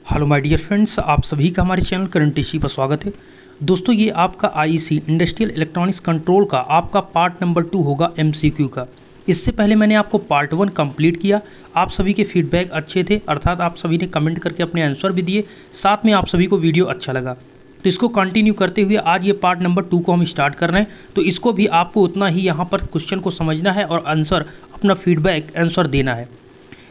Hello my dear friends, आप सभी का हमारे चैनल करंट इश्यू पर स्वागत है। दोस्तों, ये आपका आईसी इंडस्ट्रियल इलेक्ट्रॉनिक्स कंट्रोल का आपका पार्ट नंबर 2 होगा एमसीक्यू का। इससे पहले मैंने आपको पार्ट 1 कंप्लीट किया। आप सभी के फीडबैक अच्छे थे, अर्थात आप सभी ने कमेंट करके अपने आंसर भी दिए, साथ में आप सभी को वीडियो अच्छा लगा। तो इसको कंटिन्यू करते हुए आज ये पार्ट नंबर 2 को हम स्टार्ट कर रहे हैं। तो इसको भी आपको उतना ही यहाँ पर क्वेश्चन को समझना है और आंसर अपना फीडबैक आंसर देना है।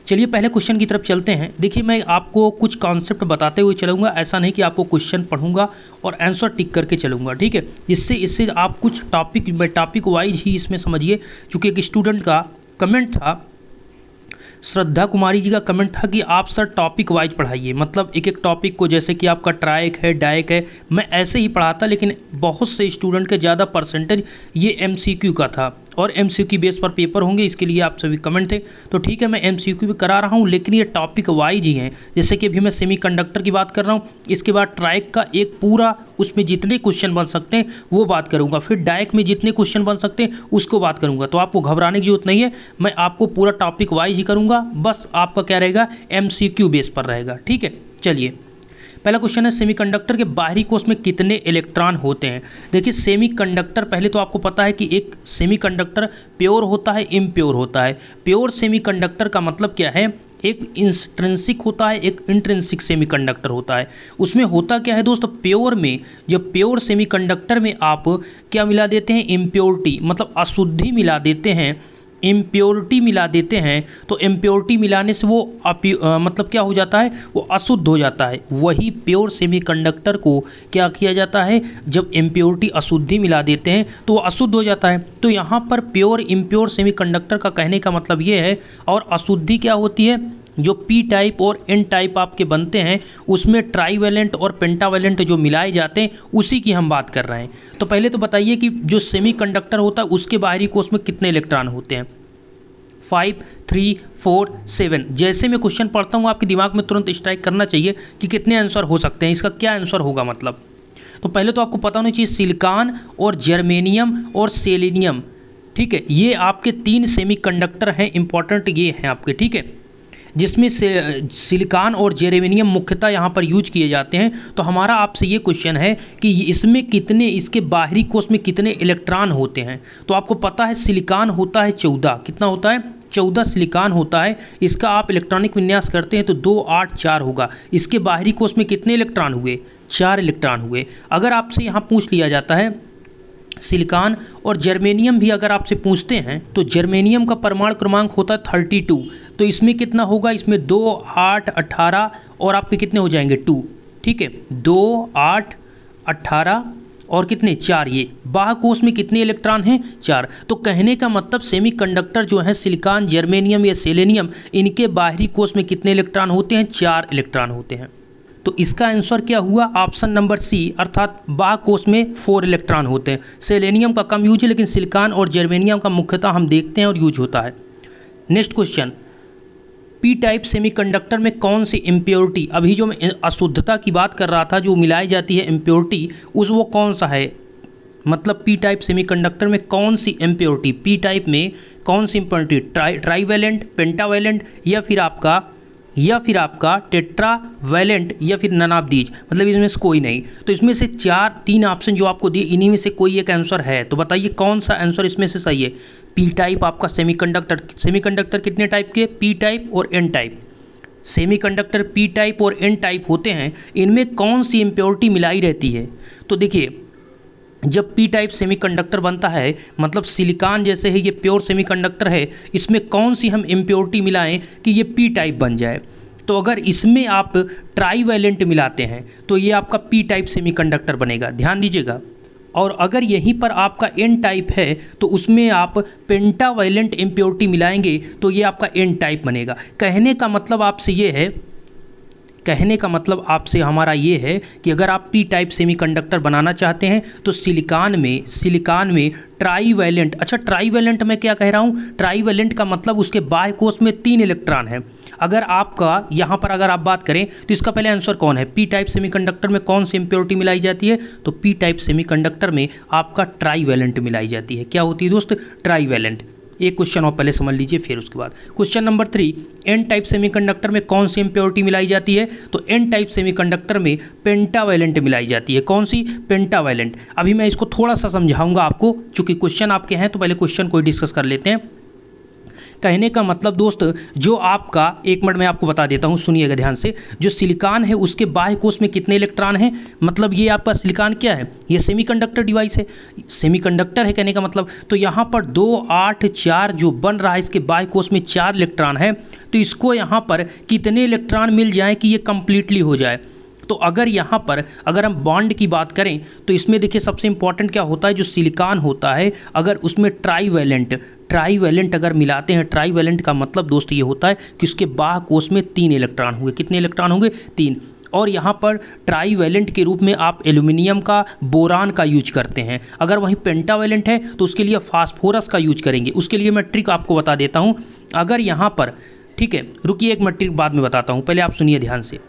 चलिए पहले क्वेश्चन की तरफ चलते हैं। देखिए, मैं आपको कुछ कॉन्सेप्ट बताते हुए चलूँगा, ऐसा नहीं कि आपको क्वेश्चन पढ़ूंगा और आंसर टिक करके चलूँगा, ठीक है। इससे आप कुछ टॉपिक वाइज ही इसमें समझिए। चूँकि एक स्टूडेंट का कमेंट था, श्रद्धा कुमारी जी का कमेंट था कि आप सर टॉपिक वाइज पढ़ाइए, मतलब एक एक टॉपिक को, जैसे कि आपका ट्राइक है, डाइक है, मैं ऐसे ही पढ़ाता, लेकिन बहुत से स्टूडेंट के ज़्यादा परसेंटेज ये एमसीक्यू का था और एमसीक्यू बेस पर पेपर होंगे, इसके लिए आप सभी कमेंट थे। तो ठीक है, मैं एमसीक्यू भी करा रहा हूँ, लेकिन ये टॉपिक वाइज ही हैं। जैसे कि अभी मैं सेमीकंडक्टर की बात कर रहा हूँ, इसके बाद ट्राइक का एक पूरा, उसमें जितने क्वेश्चन बन सकते हैं वो बात करूँगा, फिर डाइक में जितने क्वेश्चन बन सकते हैं उसको बात करूँगा। तो आपको घबराने की जरूरत नहीं है, मैं आपको पूरा टॉपिक वाइज ही करूँगा, बस आपका क्या रहेगा, एमसीक्यू बेस पर रहेगा, ठीक है। चलिए, पहला क्वेश्चन है, सेमीकंडक्टर के बाहरी कोश में कितने इलेक्ट्रॉन होते हैं। देखिए, सेमीकंडक्टर, पहले तो आपको पता है कि एक सेमीकंडक्टर प्योर होता है, इम्प्योर होता है। प्योर सेमीकंडक्टर का मतलब क्या है, एक इंट्रिंसिक होता है, एक इंट्रिंसिक सेमीकंडक्टर होता है। उसमें होता क्या है दोस्तों, प्योर में, जब प्योर सेमीकंडक्टर में आप क्या मिला देते हैं, इम्प्योरिटी, मतलब अशुद्धि मिला देते हैं, इम्प्योरिटी मिला देते हैं, तो इम्प्योरिटी मिलाने से वो मतलब क्या हो जाता है, वो अशुद्ध हो जाता है। वही प्योर सेमीकंडक्टर को क्या किया जाता है, जब इम्प्योरिटी अशुद्धि मिला देते हैं तो वो अशुद्ध हो जाता है। तो यहाँ पर प्योर इम्प्योर सेमीकंडक्टर का कहने का मतलब ये है। और अशुद्धि क्या होती है, जो पी टाइप और एन टाइप आपके बनते हैं, उसमें ट्राईवैलेंट और पेंटावैलेंट जो मिलाए जाते हैं, उसी की हम बात कर रहे हैं। तो पहले तो बताइए कि जो सेमीकंडक्टर होता है उसके बाहरी कोश में कितने इलेक्ट्रॉन होते हैं। 5, 3, 4, 7। जैसे मैं क्वेश्चन पढ़ता हूँ आपके दिमाग में तुरंत स्ट्राइक करना चाहिए कि कितने आंसर हो सकते हैं, इसका क्या आंसर होगा मतलब। तो पहले तो आपको पता होना चाहिए, सिलिकॉन और जर्मेनियम और सेलेनियम, ठीक है, ये आपके 3 सेमीकंडक्टर हैं, इंपॉर्टेंट ये हैं आपके, ठीक है, जिसमें से सिलिकॉन और जेरेनियम मुख्यतः यहाँ पर यूज किए जाते हैं। तो हमारा आपसे ये क्वेश्चन है कि इसमें कितने, इसके बाहरी कोश में कितने इलेक्ट्रॉन होते हैं। तो आपको पता है सिलिकॉन होता है 14, कितना होता है, 14 सिलिकॉन होता है। इसका आप इलेक्ट्रॉनिक विन्यास करते हैं तो 2, 8, 4 होगा। इसके बाहरी कोश में कितने इलेक्ट्रॉन हुए, 4 इलेक्ट्रॉन हुए। अगर आपसे यहाँ पूछ लिया जाता है सिलिकॉन और जर्मेनियम भी अगर आपसे पूछते हैं, तो जर्मेनियम का परमाणु क्रमांक होता है 32। तो इसमें कितना होगा, इसमें 2, 8, 18 और आपके कितने हो जाएंगे 2, ठीक है, 2, 8, 18 और कितने 4। ये बाह्य कोश में कितने इलेक्ट्रॉन हैं, 4। तो कहने का मतलब सेमीकंडक्टर जो है सिलिकॉन, जर्मेनियम या सेलेनियम, इनके बाहरी कोश में कितने इलेक्ट्रॉन होते हैं, 4 इलेक्ट्रॉन होते हैं। तो इसका आंसर क्या हुआ, ऑप्शन नंबर सी, अर्थात बाह्य कोश में 4 इलेक्ट्रॉन होते हैं। सेलेनियम का कम यूज है, लेकिन सिलिकॉन और जर्मेनियम का मुख्यतः हम देखते हैं और यूज होता है। Next question, P type semiconductor में कौन सी इम्प्योरिटी, अभी जो मैं अशुद्धता की बात कर रहा था, जो मिलाई जाती है इम्प्योरिटी, वो कौन सा है, मतलब पी टाइप सेमीकंडक्टर में कौन सी इम्प्योरिटी, पी टाइप में कौन सी इम्प्योरिटी, ट्राईवैलेंट, पेंटावैलेंट या फिर आपका टेट्रावैलेंट या फिर ननाब्दीज, मतलब इसमें से कोई नहीं। तो इसमें से 3 ऑप्शन जो आपको दिए, इन्हीं में से कोई एक आंसर है। तो बताइए कौन सा आंसर इसमें से सही है। पी टाइप आपका सेमीकंडक्टर कितने टाइप के, पी टाइप और N type. Semiconductor P type और एन टाइप होते हैं, इनमें कौन सी इम्प्योरिटी मिलाई रहती है। तो देखिए, जब पी टाइप सेमीकंडक्टर बनता है, मतलब सिलिकॉन जैसे है ये प्योर सेमीकंडक्टर है, इसमें कौन सी हम इम्प्योरिटी मिलाएं कि ये पी टाइप बन जाए। तो अगर इसमें आप ट्राईवैलेंट मिलाते हैं तो ये आपका पी टाइप सेमीकंडक्टर बनेगा, ध्यान दीजिएगा। और अगर यहीं पर आपका एन टाइप है तो उसमें आप पेंटावैलेंट इम्प्योरिटी मिलाएंगे तो ये आपका एन टाइप बनेगा। कहने का मतलब आपसे हमारा ये है कि अगर आप पी टाइप सेमीकंडक्टर बनाना चाहते हैं तो सिलिकॉन में ट्राईवैलेंट, अच्छा ट्राईवैलेंट मैं क्या कह रहा हूँ, ट्राईवैलेंट का मतलब उसके बाह्य कोश में 3 इलेक्ट्रॉन है। अगर आपका यहाँ पर अगर आप बात करें तो इसका पहले आंसर कौन है, पी टाइप सेमीकंडक्टर में कौन सी इम्प्योरिटी मिलाई जाती है, तो पी टाइप सेमीकंडक्टर में आपका ट्राईवैलेंट मिलाई जाती है। क्या होती है दोस्त, ट्राईवैलेंट। एक क्वेश्चन और पहले समझ लीजिए, फिर उसके बाद question number 3, N type semiconductor में कौन सी इम्प्योरिटी मिलाई जाती है? तो एन टाइप सेमीकंडक्टर में पेंटावैलेंट मिलाई जाती है। कौन सी? पेंटावैलेंट। अभी मैं इसको थोड़ा सा समझाऊंगा आपको, चूंकि क्वेश्चन आपके हैं तो पहले क्वेश्चन को डिस्कस कर लेते हैं। कहने का मतलब दोस्त, जो आपका, एक मिनट में आपको बता देता हूँ, सुनिएगा ध्यान से। जो सिलिकॉन है उसके बाह्य कोश में कितने इलेक्ट्रॉन हैं? मतलब ये आपका सिलिकॉन क्या है? ये सेमीकंडक्टर डिवाइस है, सेमीकंडक्टर है कहने का मतलब। तो यहाँ पर 2 8 4 जो बन रहा है, इसके बाह्य कोश में 4 इलेक्ट्रॉन है। तो इसको यहाँ पर कितने इलेक्ट्रॉन मिल जाए कि ये कंप्लीटली हो जाए? तो अगर यहाँ पर अगर हम बॉन्ड की बात करें तो इसमें देखिए सबसे इंपॉर्टेंट क्या होता है, जो सिलिकॉन होता है अगर उसमें ट्राईवैलेंट अगर मिलाते हैं, ट्राईवैलेंट का मतलब दोस्त ये होता है कि उसके बाह्य कोश में 3 इलेक्ट्रॉन होंगे। कितने इलेक्ट्रॉन होंगे? 3। और यहाँ पर ट्राईवैलेंट के रूप में आप एल्यूमिनियम का, बोरान का यूज करते हैं। अगर वहीं पेंटावैलेंट है तो उसके लिए फास्फोरस का यूज करेंगे। उसके लिए मैं ट्रिक आपको बता देता हूँ। अगर यहाँ पर, ठीक है, रुकिए एक मिनट, ट्रिक बाद में बताता हूँ, पहले आप सुनिए ध्यान से,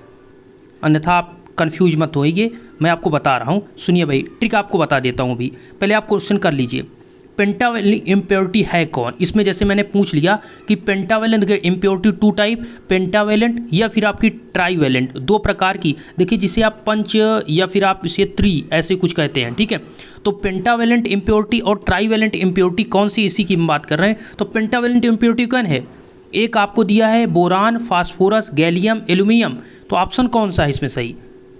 अन्यथा आप कंफ्यूज मत होइए, मैं आपको बता रहा हूँ। सुनिए भाई, ट्रिक आपको बता देता हूँ अभी, पहले आप क्वेश्चन कर लीजिए। पेंटावैलेंट इम्प्योरिटी है कौन? इसमें जैसे मैंने पूछ लिया कि पेंटावैलेंट इम्प्योरिटी 2 टाइप, पेंटावैलेंट या फिर आपकी ट्राईवैलेंट, 2 प्रकार की। देखिए जिसे आप पंच या फिर आप इसे 3 ऐसे कुछ कहते हैं, ठीक है। तो पेंटावैलेंट इम्प्योरिटी और ट्राईवैलेंट इम्प्योरिटी कौन सी, इसी की हम बात कर रहे हैं। तो पेंटावैलेंट इम्प्योरिटी कौन है? एक आपको दिया है बोरान, फास्फोरस, गैलियम, एल्यूमिनियम। तो ऑप्शन कौन सा है इसमें सही?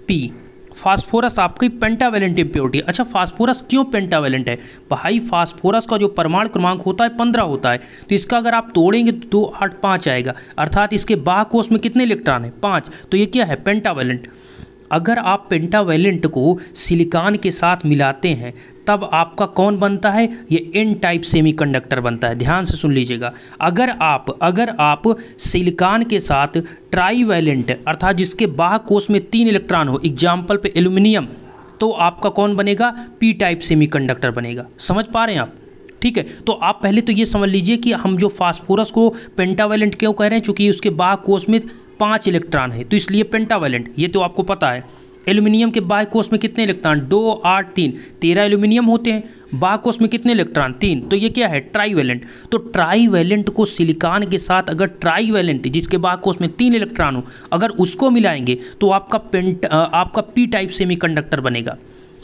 पी, फास्फोरस आपकी पेंटावैलेंट इम्प्योरिटी। अच्छा, फास्फोरस क्यों पेंटावैलेंट है? भाई फास्फोरस का जो परमाणु क्रमांक होता है 15 होता है, तो इसका अगर आप तोड़ेंगे तो 2 8 5 आएगा, अर्थात इसके बाह्य कोश में कितने इलेक्ट्रॉन है? 5। तो ये क्या है? पेंटावैलेंट। अगर आप पेंटावैलेंट को सिलिकॉन के साथ मिलाते हैं तब आपका कौन बनता है? ये एन टाइप सेमीकंडक्टर बनता है। ध्यान से सुन लीजिएगा। अगर आप सिलिकॉन के साथ ट्राईवैलेंट अर्थात जिसके बाह्य कोश में 3 इलेक्ट्रॉन हो, एग्जाम्पल पे एल्यूमिनियम, तो आपका कौन बनेगा? पी टाइप सेमीकंडक्टर बनेगा। समझ पा रहे हैं आप? ठीक है, तो आप पहले तो ये समझ लीजिए कि हम जो फास्फोरस को पेंटावैलेंट क्यों कह रहे हैं, चूंकि उसके बाह्य कोश में 5 इलेक्ट्रॉन है तो इसलिए पेंटावैलेंट, ये तो आपको पता है। एल्यूमिनियम के बाह्य कोश में कितने इलेक्ट्रॉन? 2 8 3, 13 एल्यूमिनियम होते हैं। बाह्य कोश में कितने इलेक्ट्रॉन? 3। तो ये क्या है? ट्राईवैलेंट। तो ट्राईवैलेंट को सिलिकॉन के साथ अगर ट्राईवैलेंट जिसके बाह्य कोश में 3 इलेक्ट्रॉन हो, अगर उसको मिलाएंगे तो आपका पी टाइप सेमीकंडक्टर बनेगा।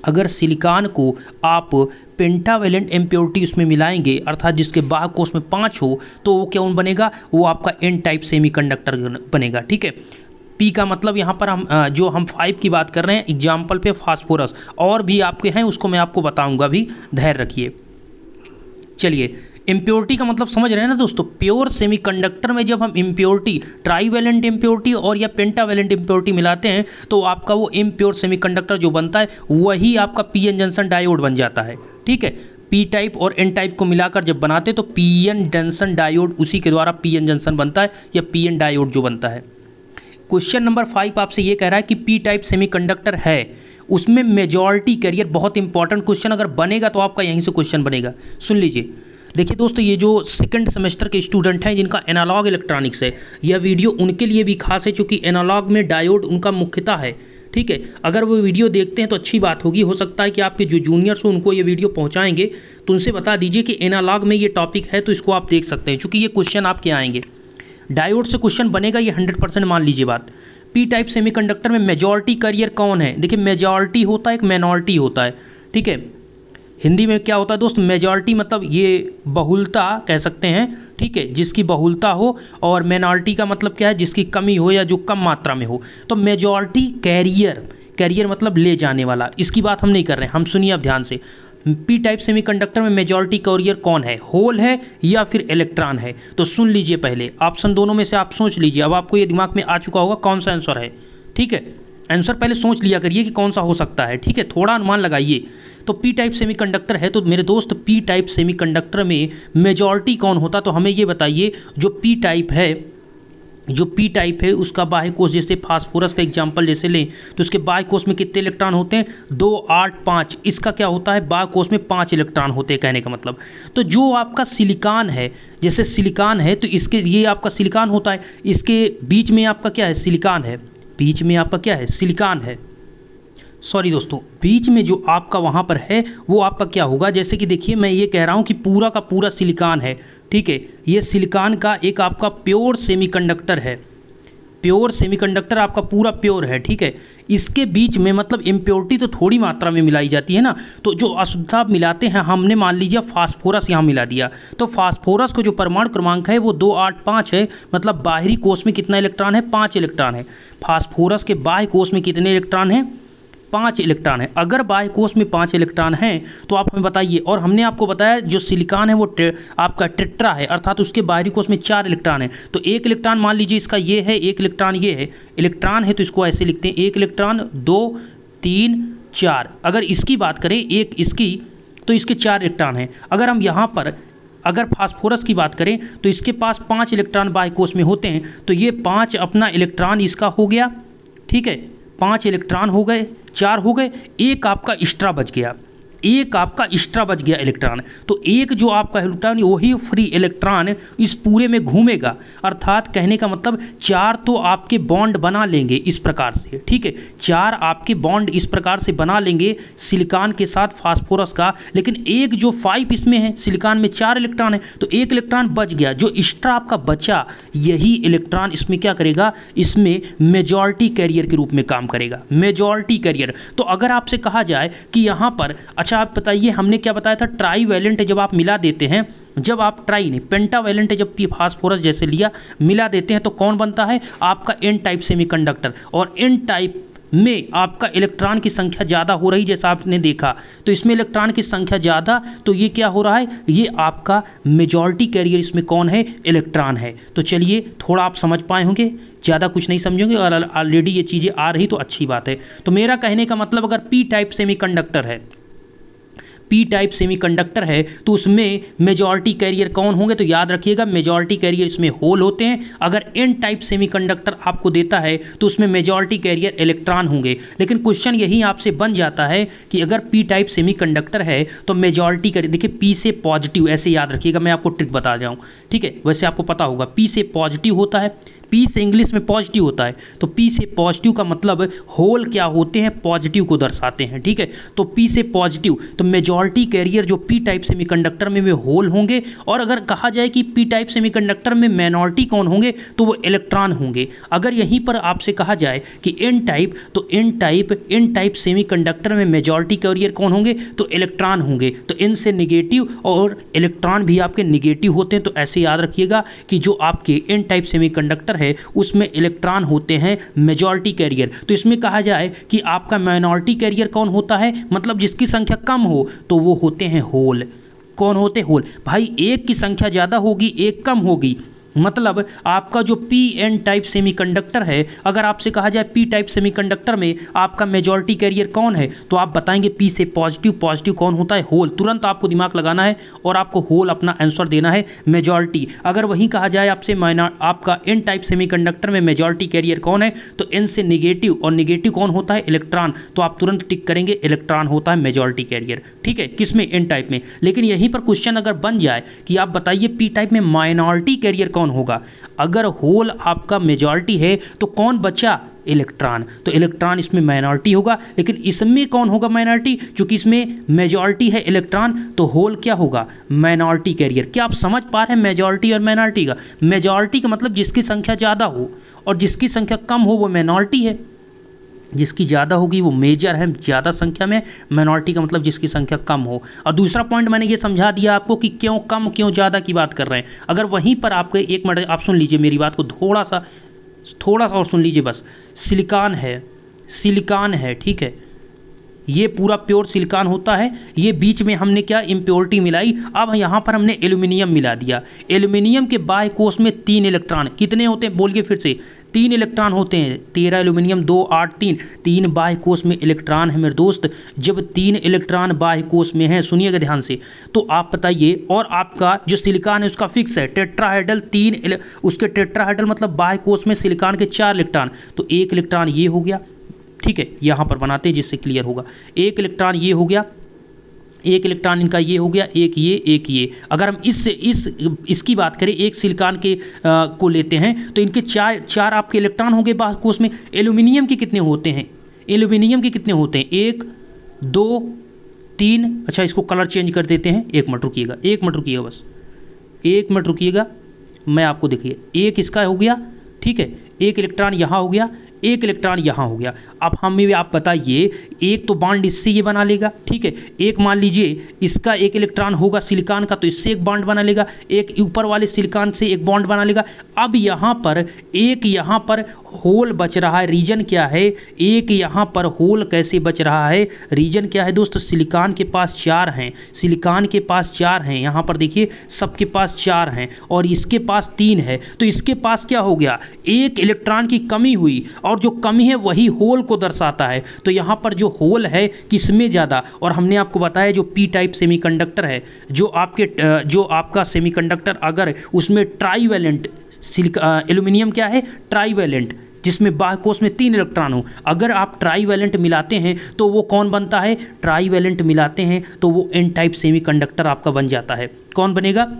अगर सिलिकॉन को आप पेंटावैलेंट इम्प्योरिटी उसमें मिलाएंगे अर्थात जिसके बाह्य कोश में 5 हो, तो वो क्या बनेगा? वो आपका एन टाइप सेमीकंडक्टर बनेगा। ठीक है, पी का मतलब यहाँ पर हम 5 की बात कर रहे हैं, एग्जाम्पल पे फास्फोरस, और भी आपके हैं उसको मैं आपको बताऊंगा भी, धैर्य रखिए। चलिए, इम्प्योरिटी का मतलब समझ रहे हैं ना दोस्तों। प्योर सेमीकंडक्टर में जब हम इम्प्योरिटी, ट्राईवैलेंट इम्प्योरिटी और या पेंटावैलेंट इम्प्योरिटी मिलाते हैं तो आपका वो इम्प्योर सेमीकंडक्टर जो बनता है वही आपका पी एन जंक्शन डायोड बन जाता है। ठीक है, पी टाइप और एन टाइप को मिलाकर जब बनाते हैं तो पी एन जंक्शन डायोड, उसी के द्वारा पी एन जंक्शन बनता है या पी एन डायोड जो बनता है। क्वेश्चन नंबर 5 आपसे ये कह रहा है कि पी टाइप सेमीकंडक्टर है, उसमें मेजॉरिटी कैरियर, बहुत इंपॉर्टेंट क्वेश्चन अगर बनेगा तो आपका यहीं से क्वेश्चन बनेगा। सुन लीजिए, देखिए दोस्तों, ये जो सेकंड सेमेस्टर के स्टूडेंट हैं जिनका एनालॉग इलेक्ट्रॉनिक्स है, यह वीडियो उनके लिए भी खास है क्योंकि एनालॉग में डायोड उनका मुख्यतः है। ठीक है, अगर वो वीडियो देखते हैं तो अच्छी बात होगी, हो सकता है कि आपके जो जूनियर्स हो उनको ये वीडियो पहुंचाएंगे तो उनसे बता दीजिए कि एनालॉग में ये टॉपिक है तो इसको आप देख सकते हैं, क्योंकि ये क्वेश्चन आपके आएंगे, डायोड से क्वेश्चन बनेगा, ये 100% मान लीजिए बात। पी टाइप सेमीकंडक्टर में मेजॉरिटी कैरियर कौन है? देखिए, मेजॉरिटी होता है, एक माइनॉरिटी होता है। ठीक है, हिंदी में क्या होता है दोस्त? मेजॉरिटी मतलब ये बहुलता कह सकते हैं, ठीक है, जिसकी बहुलता हो, और माइनॉरिटी का मतलब क्या है? जिसकी कमी हो या जो कम मात्रा में हो। तो मेजॉरिटी कैरियर मतलब ले जाने वाला, इसकी बात हम नहीं कर रहे हैं, हम सुनिए अब ध्यान से। पी टाइप सेमीकंडक्टर में मेजॉरिटी कैरियर कौन है? होल है या फिर इलेक्ट्रॉन है? तो सुन लीजिए, पहले ऑप्शन दोनों में से आप सोच लीजिए। अब आपको ये दिमाग में आ चुका होगा कौन सा आंसर है। ठीक है, आंसर पहले सोच लिया करिए कि कौन सा हो सकता है। ठीक है, थोड़ा अनुमान लगाइए। तो पी टाइप सेमीकंडक्टर है तो मेरे दोस्त, पी टाइप सेमीकंडक्टर में मेजॉरिटी कौन होता? तो हमें ये बताइए, जो पी टाइप है उसका बाह्य कोश, जैसे फास्फोरस का एग्जांपल जैसे लें तो उसके बाह्य कोश में कितने इलेक्ट्रॉन होते हैं? 2 8 5। इसका क्या होता है? बाह्य कोश में 5 इलेक्ट्रॉन होते हैं, कहने का मतलब। तो जो आपका सिलिकॉन है, जैसे सिलिकॉन है तो इसके, ये आपका सिलिकॉन होता है, इसके बीच में आपका क्या है? सिलिकॉन है, बीच में आपका क्या है? सिलिकॉन है। सॉरी दोस्तों, बीच में जो आपका वहाँ पर है वो आपका क्या होगा, जैसे कि देखिए मैं ये कह रहा हूँ कि पूरा का पूरा सिलिकॉन है, ठीक है। ये सिलिकॉन का एक आपका प्योर सेमीकंडक्टर है, प्योर सेमीकंडक्टर आपका पूरा प्योर है, ठीक है। इसके बीच में मतलब इम्प्योरिटी तो थोड़ी मात्रा में मिलाई जाती है ना, तो जो अशुद्धता आप मिलाते हैं, हमने मान लीजिए फास्फोरस यहाँ मिला दिया, तो फास्फोरस को जो परमाणु क्रमांक है वो 285 है, मतलब बाहरी कोश में कितना इलेक्ट्रॉन है, 5 इलेक्ट्रॉन है। फास्फोरस के बाह्य कोश में कितने इलेक्ट्रॉन हैं, 5 इलेक्ट्रॉन है। अगर बाह्य कोश में 5 इलेक्ट्रॉन हैं तो आप हमें बताइए, और हमने आपको बताया जो सिलिकॉन है वो आपका टेट्रा है, अर्थात उसके बाहरी कोश में 4 इलेक्ट्रॉन है। तो एक इलेक्ट्रॉन मान लीजिए इसका ये है, एक इलेक्ट्रॉन ये है, इलेक्ट्रॉन है तो इसको ऐसे लिखते हैं, एक इलेक्ट्रॉन 2 3 4। अगर इसकी बात करें एक इसकी, तो इसके 4 इलेक्ट्रॉन हैं। अगर हम यहाँ पर अगर फास्फोरस की बात करें तो इसके पास 5 इलेक्ट्रॉन बाह्य कोश में होते हैं, तो ये 5 अपना इलेक्ट्रॉन इसका हो गया, ठीक है। 5 इलेक्ट्रॉन हो गए, 4 हो गए, एक आपका एक्स्ट्रा बच गया, एक आपका एक्स्ट्रा बच गया इलेक्ट्रॉन। तो एक जो आपका इलेक्ट्रॉन वही फ्री इलेक्ट्रॉन इस पूरे में घूमेगा, अर्थात कहने का मतलब 4 तो आपके बॉन्ड बना लेंगे इस प्रकार से, ठीक है। 4 आपके बॉन्ड इस प्रकार से बना लेंगे सिलिकॉन के साथ फास्फोरस का, लेकिन एक जो 5 इसमें है, सिलिकॉन में 4 इलेक्ट्रॉन है, तो एक इलेक्ट्रॉन बच गया, जो एक्स्ट्रा आपका बचा यही इलेक्ट्रॉन इसमें क्या करेगा, इसमें मेजॉरिटी कैरियर के रूप में काम करेगा, मेजॉरिटी कैरियर। तो अगर आपसे कहा जाए कि यहाँ पर अच्छा आप बताइए, हमने क्या बताया था, ट्राईवैलेंट जब आप मिला देते हैं, जब आप ट्राई नहीं पेंटावैलेंट जब फास्फोरस जैसे लिया मिला देते हैं तो कौन बनता है, आपका एन टाइप सेमीकंडक्टर। और एन टाइप में आपका इलेक्ट्रॉन की संख्या ज़्यादा हो रही, जैसा आपने देखा, तो इसमें इलेक्ट्रॉन की संख्या ज़्यादा, तो ये क्या हो रहा है, ये आपका मेजॉरिटी कैरियर इसमें कौन है, इलेक्ट्रॉन है। तो चलिए थोड़ा आप समझ पाए होंगे, ज़्यादा कुछ नहीं समझेंगे, और ऑलरेडी ये चीज़ें आ रही तो अच्छी बात है। तो मेरा कहने का मतलब अगर पी टाइप सेमीकंडक्टर है, पी टाइप सेमीकंडक्टर है, तो उसमें मेजॉरिटी कैरियर कौन होंगे, तो याद रखिएगा मेजॉरिटी कैरियर इसमें होल होते हैं। अगर एन टाइप सेमीकंडक्टर आपको देता है तो उसमें मेजॉरिटी कैरियर इलेक्ट्रॉन होंगे। लेकिन क्वेश्चन यही आपसे बन जाता है कि अगर पी टाइप सेमीकंडक्टर है तो मेजॉरिटी कैरियर, देखिए पी से पॉजिटिव, ऐसे याद रखिएगा, मैं आपको ट्रिक बता रहा हूँ, ठीक है। वैसे आपको पता होगा पी से पॉजिटिव होता है, पी से इंग्लिश में पॉजिटिव होता है, तो पी से पॉजिटिव का मतलब होल क्या होते हैं, पॉजिटिव को दर्शाते हैं, ठीक है। तो पी से पॉजिटिव, तो मेजॉरिटी कैरियर जो पी टाइप सेमीकंडक्टर में वे होल होंगे। और अगर कहा जाए कि पी टाइप सेमीकंडक्टर में माइनॉरिटी कौन होंगे, तो वो इलेक्ट्रॉन होंगे। अगर यहीं पर आपसे कहा जाए कि एन टाइप, तो एन टाइप सेमीकंडक्टर में मेजॉरिटी कैरियर कौन होंगे, तो इलेक्ट्रॉन होंगे। तो एन से निगेटिव और इलेक्ट्रॉन भी आपके निगेटिव होते हैं। तो ऐसे याद रखिएगा कि जो आपके एन टाइप सेमीकंडक्टर है उसमें इलेक्ट्रॉन होते हैं मेजॉरिटी कैरियर। तो इसमें कहा जाए कि आपका माइनॉरिटी कैरियर कौन होता है, मतलब जिसकी संख्या कम हो, तो वो होते हैं होल। कौन होते, होल। भाई एक की संख्या ज़्यादा होगी, एक कम होगी, मतलब आपका जो पी एन टाइप सेमीकंडक्टर है, अगर आपसे कहा जाए पी टाइप सेमीकंडक्टर में आपका मेजॉरिटी कैरियर कौन है, तो आप बताएंगे पी से पॉजिटिव, पॉजिटिव कौन होता है, होल। तुरंत आपको दिमाग लगाना है और आपको होल अपना आंसर देना है, मेजॉरिटी। अगर वहीं कहा जाए आपसे आपका एन टाइप सेमीकंडक्टर में मेजॉरिटी कैरियर कौन है, तो एन से निगेटिव, और निगेटिव कौन होता है, इलेक्ट्रॉन, तो आप तुरंत टिक करेंगे इलेक्ट्रॉन होता है मेजॉरिटी कैरियर, ठीक है, किसमें, एन टाइप में। लेकिन यहीं पर क्वेश्चन अगर बन जाए कि आप बताइए पी टाइप में माइनॉरिटी कैरियर कौन होगा, अगर होल आपका मेजॉरिटी है तो कौन बचा, इलेक्ट्रॉन, तो इलेक्ट्रॉन इसमें माइनॉरिटी होगा। लेकिन इसमें कौन होगा माइनॉरिटी, क्योंकि इसमें मेजॉरिटी है इलेक्ट्रॉन, तो होल क्या होगा, माइनॉरिटी कैरियर। क्या आप समझ पा रहे हैं मेजॉरिटी और माइनॉरिटी का, मेजॉरिटी का मतलब जिसकी संख्या ज़्यादा हो और जिसकी संख्या कम हो वो माइनॉरिटी है, जिसकी ज़्यादा होगी वो मेजर है ज़्यादा संख्या में, माइनॉरिटी का मतलब जिसकी संख्या कम हो। और दूसरा पॉइंट मैंने ये समझा दिया आपको कि क्यों कम क्यों ज़्यादा की बात कर रहे हैं। अगर वहीं पर आपको एक मिनट आप सुन लीजिए मेरी बात को, थोड़ा सा और सुन लीजिए बस। सिलिकॉन है, ठीक है, ये पूरा प्योर सिलिकॉन होता है, ये बीच में हमने क्या इम्प्योरिटी मिलाई, अब यहाँ पर हमने एल्यूमिनियम मिला दिया। एल्यूमिनियम के बाह्य कोश में 3 इलेक्ट्रॉन कितने होते हैं, बोलिए फिर से, 3 इलेक्ट्रॉन होते हैं, 13 एल्यूमिनियम 2 8 3 बाह्य कोश में इलेक्ट्रॉन है मेरे दोस्त। जब 3 इलेक्ट्रॉन बाह्य कोश में है, सुनिएगा ध्यान से, तो आप बताइए, और आपका जो सिलिकॉन है उसका फिक्स है टेट्राहेड्रल, उसके टेट्राहेड्रल मतलब बाह्य कोश में सिलिकॉन के 4 इलेक्ट्रॉन, तो 1 इलेक्ट्रॉन ये हो गया, ठीक है, यहाँ पर बनाते हैं जिससे क्लियर होगा। 1 इलेक्ट्रॉन ये हो गया, 1 इलेक्ट्रॉन इनका ये हो गया, एक ये। अगर हम इसकी बात करें, एक सिलिकॉन के को लेते हैं तो इनके 4 आपके इलेक्ट्रॉन होंगे बाह्य कोश में। एल्यूमिनियम के कितने होते हैं, एल्यूमिनियम के कितने होते हैं? 1 2 3। अच्छा इसको कलर चेंज कर देते हैं, 1 मिनट रुकिएगा, 1 मिनट रुकिएगा, बस 1 मिनट रुकिएगा। मैं आपको देखिए, एक इसका हो गया, ठीक है, एक इलेक्ट्रॉन यहाँ हो गया, एक इलेक्ट्रॉन यहाँ हो गया। अब हमें आप बताइए, एक तो बॉन्ड इससे ये बना लेगा, ठीक है, एक मान लीजिए इसका एक इलेक्ट्रॉन होगा सिलिकॉन का, तो इससे एक बॉन्ड बना लेगा, एक ऊपर वाले सिलिकॉन से एक बॉन्ड बना लेगा। अब यहाँ पर एक यहाँ पर होल बच रहा है, रीजन क्या है? एक यहाँ पर होल कैसे बच रहा है? रीजन क्या है दोस्तों? सिलिकॉन के पास 4 हैं, सिलिकॉन के पास 4 हैं, यहाँ पर देखिए सबके पास 4 हैं और इसके पास 3 है, तो इसके पास क्या हो गया? एक इलेक्ट्रॉन की कमी हुई, और जो कमी है वही होल को दर्शाता है। तो यहाँ पर जो होल है किसमें ज़्यादा? और हमने आपको बताया जो पी टाइप सेमीकंडक्टर है, जो आपका सेमीकंडक्टर अगर उसमें ट्राईवैलेंट एल्यूमिनियम क्या है? ट्राईवैलेंट, जिसमें बाह्य कोश में 3 इलेक्ट्रॉन हो। अगर आप ट्राईवैलेंट मिलाते हैं तो वो कौन बनता है? ट्राईवैलेंट मिलाते हैं तो वो एन टाइप सेमीकंडक्टर आपका बन जाता है। कौन बनेगा?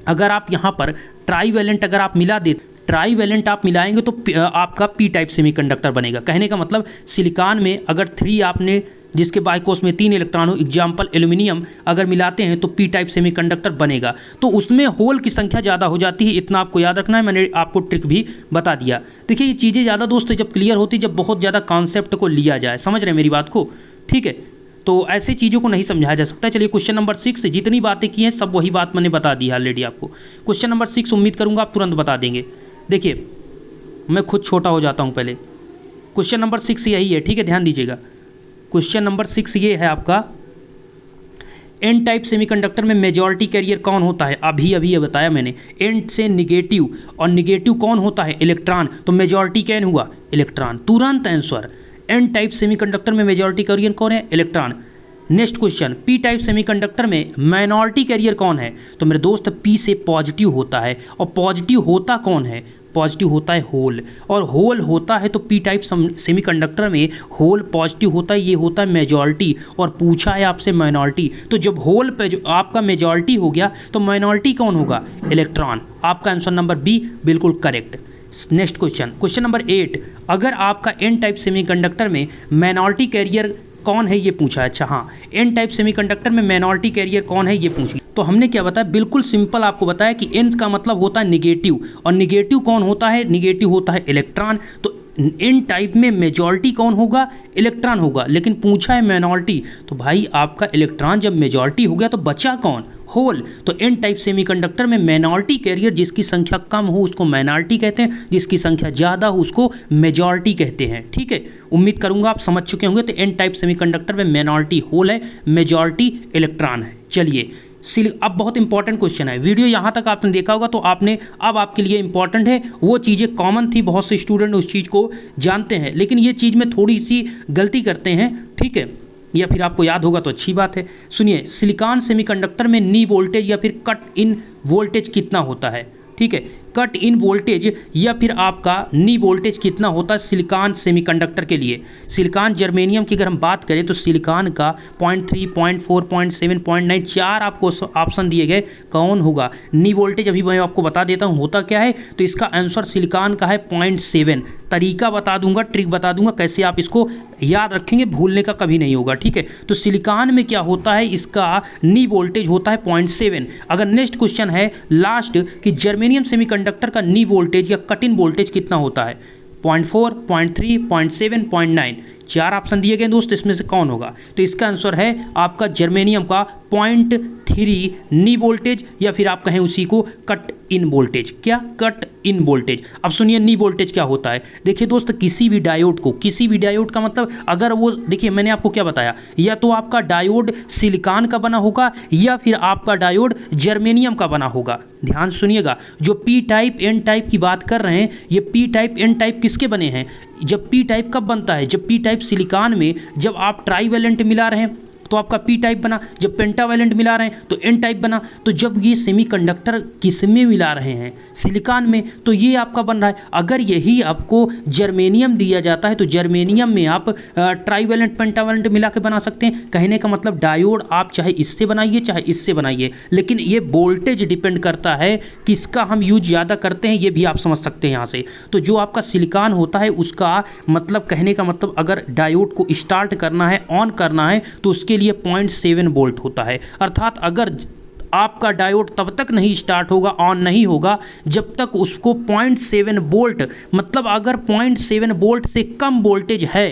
अगर आप यहाँ पर ट्राईवैलेंट अगर आप मिला दे, ट्राईवैलेंट आप मिलाएंगे तो आपका पी टाइप सेमीकंडक्टर बनेगा। कहने का मतलब सिलिकॉन में अगर 3 आपने, जिसके बाह्य कोश में 3 इलेक्ट्रॉन हो, एग्जाम्पल एल्यूमिनियम, अगर मिलाते हैं तो पी टाइप सेमीकंडक्टर बनेगा। तो उसमें होल की संख्या ज़्यादा हो जाती है, इतना आपको याद रखना है। मैंने आपको ट्रिक भी बता दिया। देखिए ये चीज़ें ज़्यादा दोस्तों जब क्लियर होती, जब बहुत ज़्यादा कॉन्सेप्ट को लिया जाए, समझ रहे हैं मेरी बात को? ठीक है, तो ऐसे चीज़ों को नहीं समझाया जा सकता। चलिए क्वेश्चन नंबर 6, जितनी बातें की हैं सब वही बात मैंने बता दी है ऑलरेडी आपको। क्वेश्चन नंबर 6 उम्मीद करूँगा आप तुरंत बता देंगे। देखिए मैं खुद छोटा हो जाता हूँ पहले। क्वेश्चन नंबर 6 यही है, ठीक है, ध्यान दीजिएगा। क्वेश्चन नंबर 6 ये है आपका, एन टाइप सेमीकंडक्टर में मेजॉरिटी कैरियर कौन होता है? अभी ये बताया मैंने, एन से निगेटिव, और निगेटिव कौन होता है? इलेक्ट्रॉन। तो मेजॉरिटी कैन हुआ? इलेक्ट्रॉन। तुरंत आंसर, एन टाइप सेमीकंडक्टर में मेजॉरिटी कैरियर कौन है? Electron. Next question, P type semiconductor में माइनॉरिटी कैरियर कौन है? तो मेरे दोस्त पी से पॉजिटिव होता है, और पॉजिटिव होता कौन है? पॉजिटिव होता है होल, और होल होता है तो पी टाइप सेमीकंडक्टर में होल पॉजिटिव होता है, ये होता है मेजॉरिटी, और पूछा है आपसे माइनॉरिटी। तो जब होल पे जो आपका मेजॉरिटी हो गया तो माइनॉरिटी कौन होगा? इलेक्ट्रॉन। आपका आंसर नंबर बी बिल्कुल correct. Next question, question number 8, अगर आपका एन टाइप सेमीकंडक्टर में माइनॉरिटी कैरियर कौन है ये पूछा है। अच्छा हाँ, एन टाइप सेमीकंडक्टर में माइनॉरिटी कैरियर कौन है ये पूछी, तो हमने क्या बताया? बिल्कुल सिंपल आपको बताया कि एन का मतलब होता है निगेटिव, और निगेटिव कौन होता है? निगेटिव होता है इलेक्ट्रॉन। तो एन टाइप में मेजॉरिटी कौन होगा? इलेक्ट्रॉन होगा, लेकिन पूछा है माइनॉरिटी, तो भाई आपका इलेक्ट्रॉन जब मेजॉरिटी हो गया तो बचा कौन? होल। तो एन टाइप सेमीकंडक्टर में माइनॉरिटी कैरियर जिसकी संख्या कम हो उसको माइनॉरिटी कहते हैं, जिसकी संख्या ज़्यादा हो उसको मेजॉरिटी कहते हैं। ठीक है, उम्मीद करूंगा आप समझ चुके होंगे। तो एन टाइप सेमीकंडक्टर में माइनॉरिटी होल है, मेजॉरिटी इलेक्ट्रॉन है। चलिए अब बहुत इंपॉर्टेंट क्वेश्चन है, वीडियो यहाँ तक आपने देखा होगा तो आपने, अब आपके लिए इंपॉर्टेंट है, वो चीज़ें कॉमन थी, बहुत से स्टूडेंट उस चीज़ को जानते हैं, लेकिन ये चीज़ में थोड़ी सी गलती करते हैं, ठीक है, या फिर आपको याद होगा तो अच्छी बात है। सुनिए, सिलिकॉन सेमीकंडक्टर में नी वोल्टेज या फिर कट इन वोल्टेज कितना होता है? ठीक है, कट इन वोल्टेज या फिर आपका नी वोल्टेज कितना होता है सिलिकॉन सेमीकंडक्टर के लिए? सिलिकॉन जर्मेनियम की अगर हम बात करें तो सिलिकॉन का 0.3, 0.4, 0.7, 0.9 4 आपको ऑप्शन दिए गए, कौन होगा? नी वोल्टेज अभी मैं आपको बता देता हूँ होता क्या है। तो इसका आंसर सिलिकॉन का है 0.7। तरीका बता दूंगा, ट्रिक बता दूंगा कैसे आप इसको याद रखेंगे, भूलने का कभी नहीं होगा। ठीक है, तो सिलिकॉन में क्या होता है, इसका नी वोल्टेज होता है 0.7। अगर नेक्स्ट क्वेश्चन है लास्ट कि जर्मेनियम सेमीकंडक्टर का नी वोल्टेज या कट इन वोल्टेज कितना होता है? 0.4, 0.3, 0.7, 0.9 4 ऑप्शन दिए गए दोस्त, इसमें से कौन होगा? तो इसका आंसर है आपका जर्मेनियम का 0.3 नी वोल्टेज, या फिर आप कहें उसी को कट इन वोल्टेज। क्या? Cut in voltage. अब सुनिए नी वोल्टेज क्या होता है। देखिए दोस्त, किसी भी डायोड को, किसी भी डायोड का मतलब अगर वो, देखिए मैंने आपको क्या बताया, या तो आपका डायोड सिलिकॉन का बना होगा या फिर आपका डायोड जर्मेनियम का बना होगा। ध्यान सुनिएगा, जो पी टाइप एन टाइप की बात कर रहे हैं, ये पी टाइप एन टाइप किसके बने हैं? जब पी टाइप कब बनता है? जब पी टाइप सिलिकॉन में जब आप ट्राईवैलेंट मिला रहे हैं, तो आपका पी टाइप बना, जब पेंटावैलेंट मिला रहे हैं तो एन टाइप बना। तो जब ये सेमीकंडक्टर किस में मिला रहे हैं, सिलिकॉन में, तो ये आपका बन रहा है। अगर यही आपको जर्मेनियम दिया जाता है तो जर्मेनियम में आप ट्राईवैलेंट पेंटावैलेंट मिला के बना सकते हैं। कहने का मतलब डायोड आप चाहे इससे बनाइए चाहे इससे बनाइए, लेकिन ये वोल्टेज डिपेंड करता है किसका हम यूज ज़्यादा करते हैं, ये भी आप समझ सकते हैं यहाँ से। तो जो आपका सिलिकॉन होता है उसका मतलब, कहने का मतलब अगर डायोड को स्टार्ट करना है, ऑन करना है, तो उसके लिए 0.7 वोल्ट होता है। अर्थात अगर आपका डायोड तब तक नहीं स्टार्ट होगा, ऑन नहीं होगा, जब तक उसको 0.7 वोल्ट, मतलब अगर 0.7 वोल्ट से कम वोल्टेज है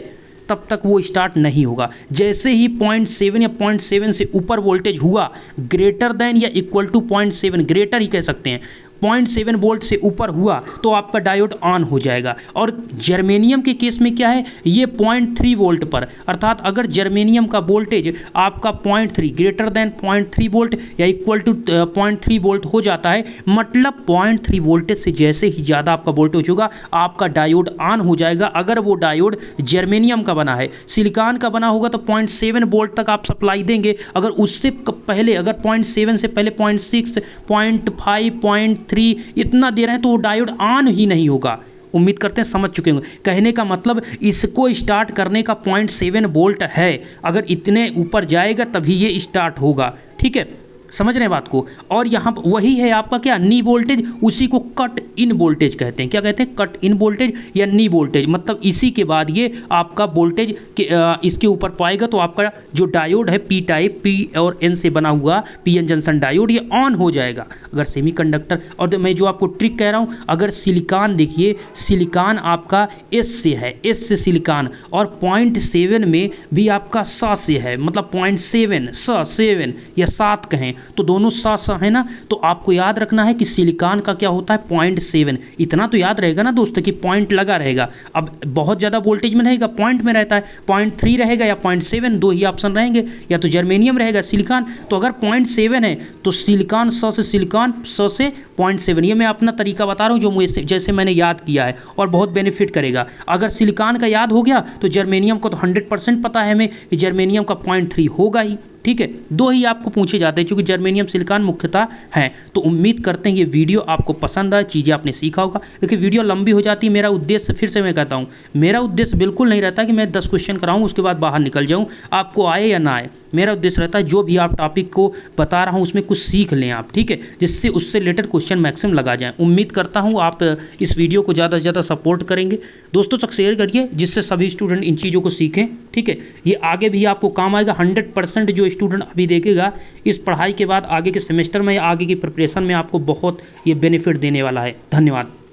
तब तक वो स्टार्ट नहीं होगा। जैसे ही 0.7 या 0.7 से ऊपर वोल्टेज हुआ, ग्रेटर देन या इक्वल टू 0.7, ग्रेटर ही कह सकते हैं, 0.7 वोल्ट से ऊपर हुआ तो आपका डायोड ऑन हो जाएगा। और जर्मेनियम के केस में क्या है, ये 0.3 वोल्ट पर, अर्थात अगर जर्मेनियम का वोल्टेज आपका 0.3 ग्रेटर देन 0.3 वोल्ट या इक्वल टू 0.3 वोल्ट हो जाता है, मतलब 0.3 वोल्टेज से जैसे ही ज़्यादा आपका वोल्टेज होगा आपका डायोड ऑन हो जाएगा। अगर वो डायोड जर्मेनियम का बना है, सिलिकॉन का बना होगा तो 0.7 वोल्ट तक आप सप्लाई देंगे। अगर उससे पहले, अगर 0.7 से पहले 0.6, 0.5, 0.3 इतना दे रहे हैं तो वो डायोड ऑन ही नहीं होगा। उम्मीद करते हैं समझ चुके होंगे। कहने का मतलब इसको स्टार्ट करने का 0.7 वोल्ट है, अगर इतने ऊपर जाएगा तभी ये स्टार्ट होगा। ठीक है, समझ रहे हैं बात को। और यहाँ पर वही है आपका क्या, नी वोल्टेज, उसी को कट इन वोल्टेज कहते हैं। क्या कहते हैं, कट इन वोल्टेज या नी वोल्टेज, मतलब इसी के बाद ये आपका वोल्टेज इसके ऊपर पाएगा तो आपका जो डायोड है पी टाइप, पी और एन से बना हुआ पी एन जंक्शन डायोड, ये ऑन हो जाएगा। अगर सेमीकंडक्टर, और मैं जो आपको ट्रिक कह रहा हूँ, अगर सिलिकॉन देखिए, सिलिकॉन आपका एस से है, एस से सिलिकॉन, और 0.7 में भी आपका सा से है, मतलब 0.7 7 या 7 कहें तो दोनों साथ है ना। तो आपको याद रखना है कि सिलिकॉन का क्या होता है 0.7, इतना तो याद रहेगा ना दोस्तों कि पॉइंट लगा रहेगा। अब बहुत ज़्यादा वोल्टेज में रहेगा, पॉइंट में रहता है, 0.3 रहेगा या 0.7, दो ही ऑप्शन रहेंगे, या तो जर्मेनियम रहेगा सिलिकॉन। तो अगर 0.7 है तो सिलिकॉन 100 से सिलिकॉन 100 से 0.7, ये मैं अपना तरीका बता रहा हूँ जो मुझे जैसे मैंने याद किया है, और बहुत बेनिफिट करेगा। अगर सिलिकॉन का याद हो गया तो जर्मेनियम को तो 100% पता है हमें कि जर्मेनियम का 0.3 होगा ही। ठीक है, दो ही आपको पूछे जाते हैं, क्योंकि जर्मेनियम सिलिकॉन मुख्यतः हैं। तो उम्मीद करते हैं ये वीडियो आपको पसंद आए, चीज़ें आपने सीखा होगा। देखिए वीडियो लंबी हो जाती है, मेरा उद्देश्य, फिर से मैं कहता हूँ, मेरा उद्देश्य बिल्कुल नहीं रहता कि मैं 10 क्वेश्चन कराऊँ उसके बाद बाहर निकल जाऊँ, आपको आए या ना आए। मेरा उद्देश्य रहता है जो भी आप टॉपिक को बता रहा हूँ उसमें कुछ सीख लें आप, ठीक है, जिससे उससे रिलेटेड क्वेश्चन मैक्सिमम लगा जाए। उम्मीद करता हूँ आप इस वीडियो को ज़्यादा से ज़्यादा सपोर्ट करेंगे, दोस्तों तक शेयर करिए, जिससे सभी स्टूडेंट इन चीज़ों को सीखें। ठीक है, ये आगे भी आपको काम आएगा। 100% जो स्टूडेंट अभी देखेगा इस पढ़ाई के बाद आगे के सेमेस्टर में या आगे की प्रिपरेशन में आपको बहुत ये बेनिफिट देने वाला है। धन्यवाद।